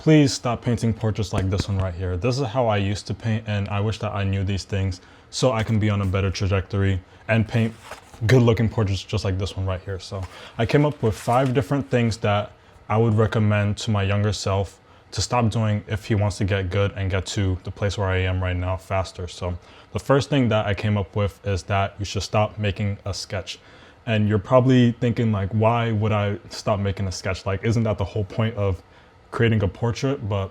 Please stop painting portraits like this one right here. This is how I used to paint, and I wish that I knew these things so I can be on a better trajectory and paint good looking portraits just like this one right here. So I came up with 5 different things that I would recommend to my younger self to stop doing if he wants to get good and get to the place where I am right now faster. So the first thing that I came up with is that you should stop making a sketch. And you're probably thinking like, why would I stop making a sketch? Like, isn't that the whole point of creating a portrait? But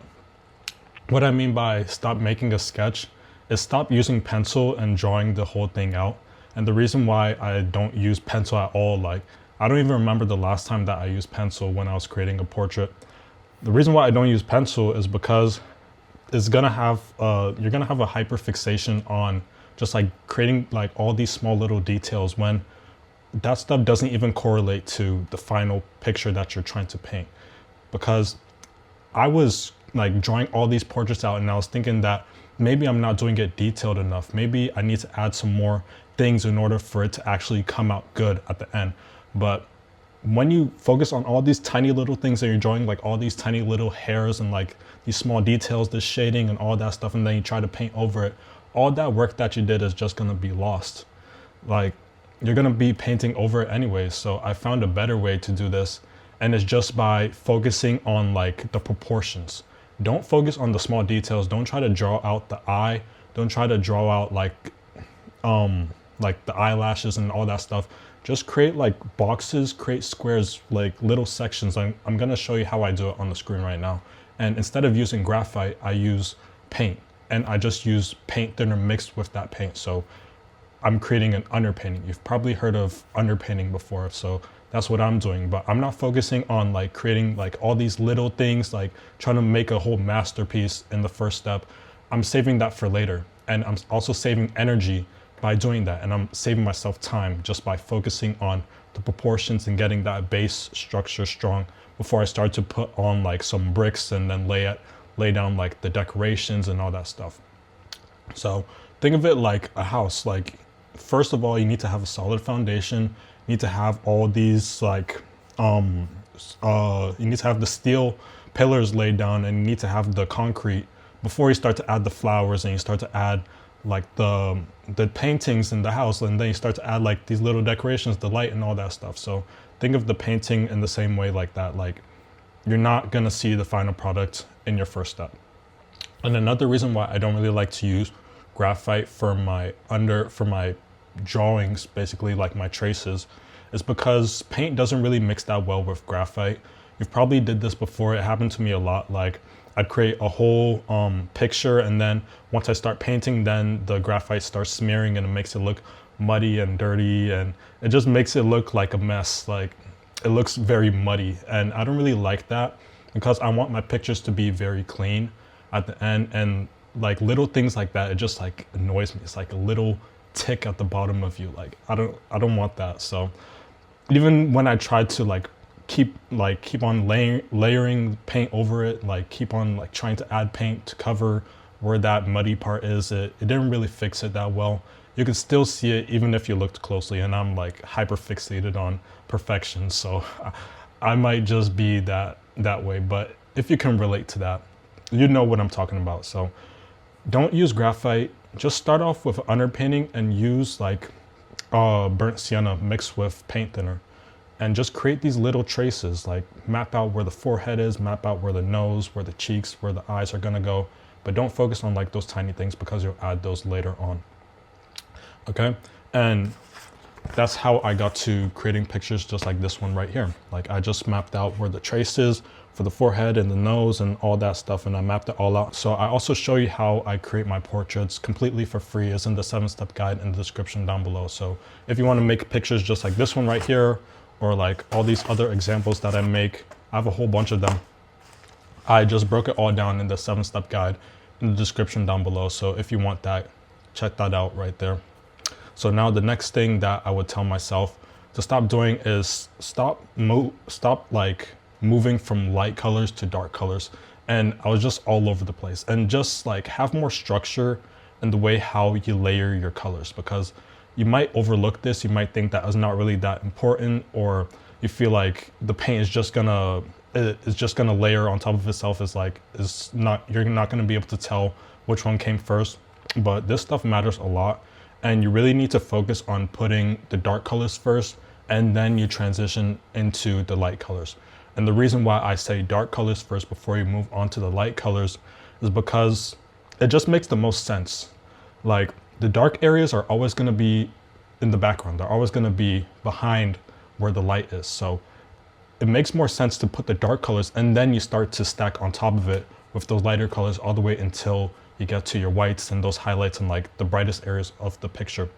what I mean by stop making a sketch is stop using pencil and drawing the whole thing out. And the reason why I don't use pencil at all, like I don't even remember the last time that I used pencil when I was creating a portrait. The reason why I don't use pencil is because it's gonna have you're gonna have a hyperfixation on just like creating like all these small little details when that stuff doesn't even correlate to the final picture that you're trying to paint. Because I was like drawing all these portraits out and I was thinking that maybe I'm not doing it detailed enough. Maybe I need to add some more things in order for it to actually come out good at the end. But when you focus on all these tiny little things that you're drawing, like all these tiny little hairs and like these small details, the shading and all that stuff, and then you try to paint over it, all that work that you did is just gonna be lost. Like you're gonna be painting over it anyways. So I found a better way to do this, and it's just by focusing on like the proportions. Don't focus on the small details. Don't try to draw out the eye. Don't try to draw out like the eyelashes and all that stuff. Just create like boxes, create squares, like little sections. I'm gonna show you how I do it on the screen right now. And instead of using graphite, I use paint, and I just use paint thinner mixed with that paint. So I'm creating an underpainting. You've probably heard of underpainting before, so that's what I'm doing. But I'm not focusing on like creating like all these little things, like trying to make a whole masterpiece in the first step. I'm saving that for later. And I'm also saving energy by doing that. And I'm saving myself time just by focusing on the proportions and getting that base structure strong before I start to put on like some bricks and then lay down like the decorations and all that stuff. So think of it like a house. Like, first of all, you need to have a solid foundation. You need to have all these like, you need to have the steel pillars laid down, and you need to have the concrete before you start to add the flowers and you start to add like the paintings in the house, and then you start to add like these little decorations, the light and all that stuff. So think of the painting in the same way like that. Like you're not gonna see the final product in your first step. And another reason why I don't really like to use graphite for my drawings, basically like my traces, is because paint doesn't really mix that well with graphite. You've probably did this before. It happened to me a lot. Like I'd create a whole picture, and then once I start painting, then the graphite starts smearing and it makes it look muddy and dirty, and it just makes it look like a mess. Like it looks very muddy, and I don't really like that because I want my pictures to be very clean at the end. And like little things like that, it just like annoys me. It's like a little tick at the bottom of you. Like I don't want that. So even when I tried to like keep on layering paint over it, like keep on like trying to add paint to cover where that muddy part is, it didn't really fix it that well. You can still see it even if you looked closely, and I'm like hyper fixated on perfection, so I might just be that way. But if you can relate to that, you know what I'm talking about. So don't use graphite. Just start off with underpainting and use like burnt sienna mixed with paint thinner, and just create these little traces. Like map out where the forehead is, map out where the nose, where the cheeks, where the eyes are gonna go. But don't focus on like those tiny things because you'll add those later on. Okay, and that's how I got to creating pictures just like this one right here. Like I just mapped out where the trace is for the forehead and the nose and all that stuff, and I mapped it all out. So I also show you how I create my portraits completely for free. It's in the 7-step guide in the description down below. So if you want to make pictures just like this one right here, or like all these other examples that I make, I have a whole bunch of them. I just broke it all down in the 7-step guide in the description down below. So if you want that, check that out right there. So now the next thing that I would tell myself to stop doing is stop like moving from light colors to dark colors. And I was just all over the place, and just like have more structure in the way how you layer your colors, because you might overlook this. You might think that it's not really that important, or you feel like the paint is just gonna is just gonna layer on top of itself you're not gonna be able to tell which one came first. But this stuff matters a lot, and you really need to focus on putting the dark colors first, and then you transition into the light colors. And the reason why I say dark colors first before you move on to the light colors is because it just makes the most sense. Like, the dark areas are always gonna be in the background. They're always gonna be behind where the light is. So it makes more sense to put the dark colors, and then you start to stack on top of it with those lighter colors all the way until you get to your whites and those highlights and like the brightest areas of the picture.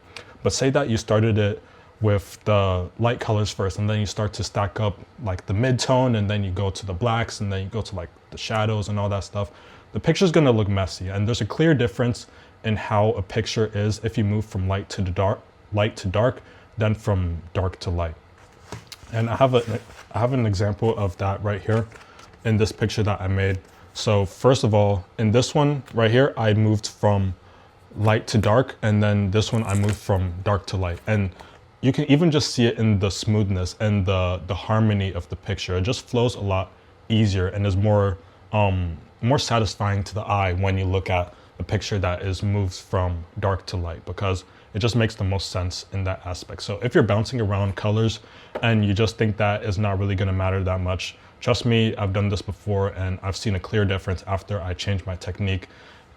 But say that you started it with the light colors first, and then you start to stack up like the mid-tone, and then you go to the blacks, and then you go to like the shadows and all that stuff. The picture's gonna look messy, and there's a clear difference in how a picture is if you move from light to dark than from dark to light. And I have an example of that right here in this picture that I made. So first of all, in this one right here, I moved from light to dark, and then this one I moved from dark to light. And you can even just see it in the smoothness and the harmony of the picture. It just flows a lot easier and is more satisfying to the eye when you look at a picture that is moved from dark to light, because it just makes the most sense in that aspect. So if you're bouncing around colors and you just think that is not really gonna matter that much, trust me, I've done this before and I've seen a clear difference after I changed my technique.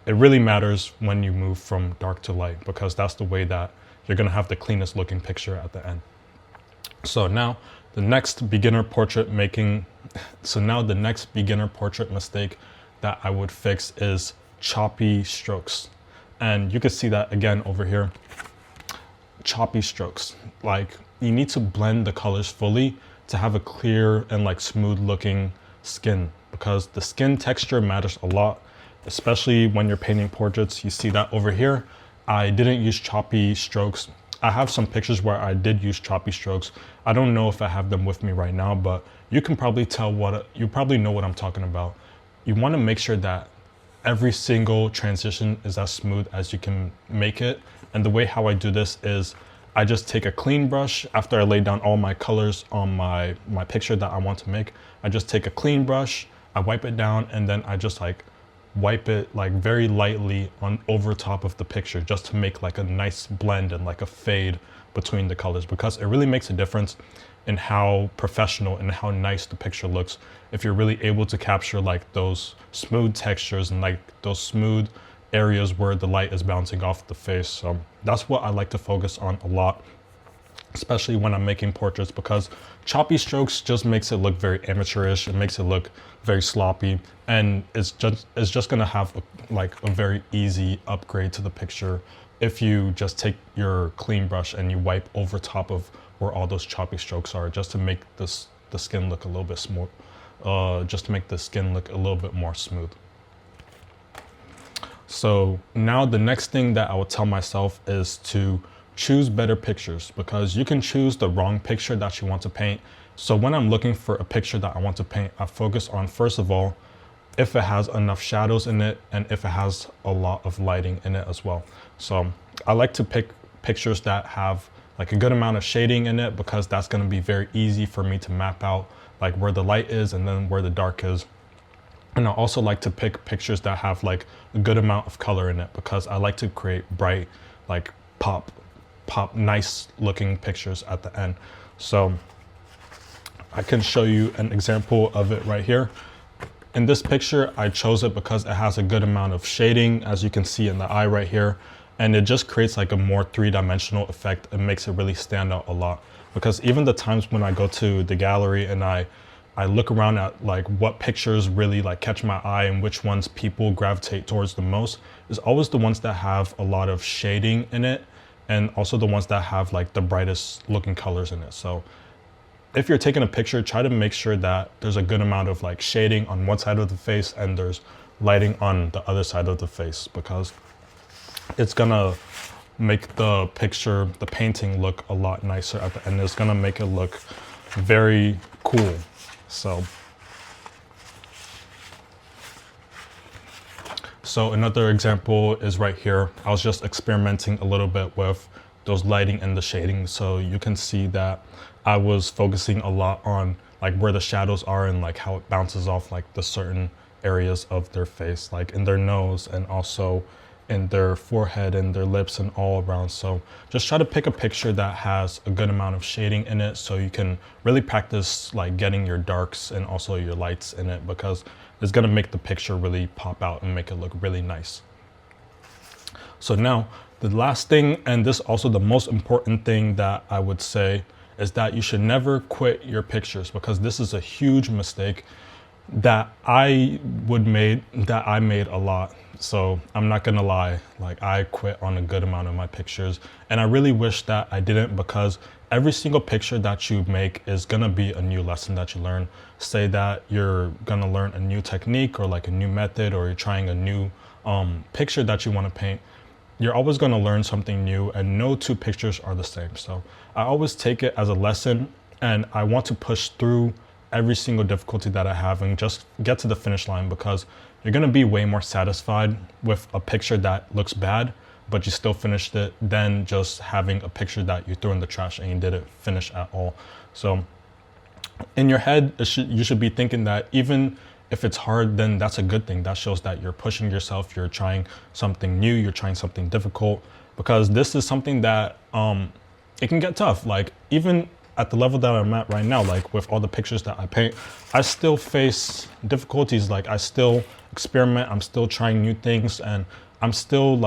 It really matters when you move from dark to light, because that's the way that you're gonna have the cleanest looking picture at the end. So now the next beginner portrait mistake that I would fix is choppy strokes. And you can see that again over here. Choppy strokes. Like, you need to blend the colors fully to have a clear and like smooth looking skin, because the skin texture matters a lot, especially when you're painting portraits. You see that over here. I didn't use choppy strokes. I have some pictures where I did use choppy strokes. I don't know if I have them with me right now, but you can probably you probably know what I'm talking about. You want to make sure that every single transition is as smooth as you can make it. And the way how I do this is I just take a clean brush after I lay down all my colors on my picture that I want to make. I just take a clean brush, I wipe it down, and then I just like wipe it like very lightly on over top of the picture, just to make like a nice blend and like a fade between the colors, because it really makes a difference in how professional and how nice the picture looks if you're really able to capture like those smooth textures and like those smooth areas where the light is bouncing off the face. So that's what I like to focus on a lot, especially when I'm making portraits, because choppy strokes just makes it look very amateurish. It makes it look very sloppy, and it's just gonna have a very easy upgrade to the picture if you just take your clean brush and you wipe over top of where all those choppy strokes are, just to make the skin look a little bit smooth, just to make the skin look a little bit more smooth. So now the next thing that I would tell myself is to choose better pictures, because you can choose the wrong picture that you want to paint. So when I'm looking for a picture that I want to paint, I focus on, first of all, if it has enough shadows in it and if it has a lot of lighting in it as well. So I like to pick pictures that have like a good amount of shading in it, because that's going to be very easy for me to map out like where the light is and then where the dark is. And I also like to pick pictures that have like a good amount of color in it, because I like to create bright, like pop nice looking pictures at the end. So I can show you an example of it right here. In this picture, I chose it because it has a good amount of shading, as you can see in the eye right here. And it just creates like a more three-dimensional effect. It makes it really stand out a lot, because even the times when I go to the gallery and I look around at like what pictures really like catch my eye and which ones people gravitate towards the most, is always the ones that have a lot of shading in it, and also the ones that have like the brightest looking colors in it. So if you're taking a picture, try to make sure that there's a good amount of like shading on one side of the face and there's lighting on the other side of the face, because it's gonna make the picture, the painting, look a lot nicer at the end. It's gonna make it look very cool. So another example is right here. I was just experimenting a little bit with those lighting and the shading. So you can see that I was focusing a lot on like where the shadows are and like how it bounces off like the certain areas of their face, like in their nose and also in their forehead and their lips and all around. So just try to pick a picture that has a good amount of shading in it so you can really practice like getting your darks and also your lights in it, because it's gonna make the picture really pop out and make it look really nice. So now the last thing, and this also the most important thing that I would say, is that you should never quit your pictures, because this is a huge mistake that I made a lot. So I'm not gonna lie, like I quit on a good amount of my pictures, and I really wish that I didn't, because every single picture that you make is gonna be a new lesson that you learn. Say that you're gonna learn a new technique or like a new method, or you're trying a new picture that you want to paint. You're always going to learn something new, and no two pictures are the same. So I always take it as a lesson, and I want to push through every single difficulty that I have and just get to the finish line, because you're going to be way more satisfied with a picture that looks bad but you still finished it than just having a picture that you threw in the trash and you didn't finish at all. So in your head, you should be thinking that even if it's hard, then that's a good thing. That shows that you're pushing yourself, you're trying something new, you're trying something difficult, because this is something that it can get tough. Like even at the level that I'm at right now, like with all the pictures that I paint, I still face difficulties. Like I still experiment, I'm still trying new things, and I'm still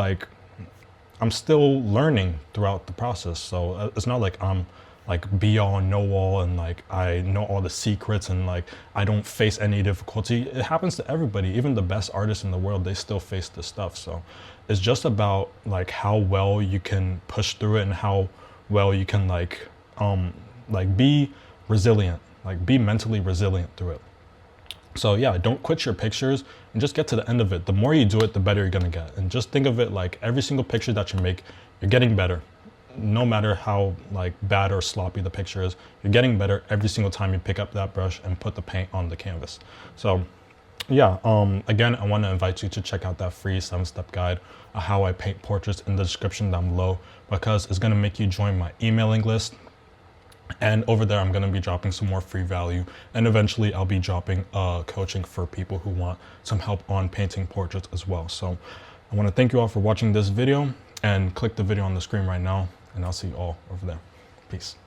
learning throughout the process. So it's not like I'm like be all know all and like I know all the secrets and like I don't face any difficulty. It happens to everybody. Even the best artists in the world, they still face this stuff. So it's just about like how well you can push through it and how well you can like be resilient, like be mentally resilient through it. So yeah, don't quit your pictures and just get to the end of it. The more you do it, the better you're gonna get. And just think of it like every single picture that you make, you're getting better. No matter how like bad or sloppy the picture is, you're getting better every single time you pick up that brush and put the paint on the canvas. So yeah, again, I want to invite you to check out that free 7-step guide on how I paint portraits in the description down below, because it's going to make you join my emailing list. And over there, I'm going to be dropping some more free value, and eventually I'll be dropping coaching for people who want some help on painting portraits as well. So I want to thank you all for watching this video, and click the video on the screen right now, and I'll see you all over there. Peace.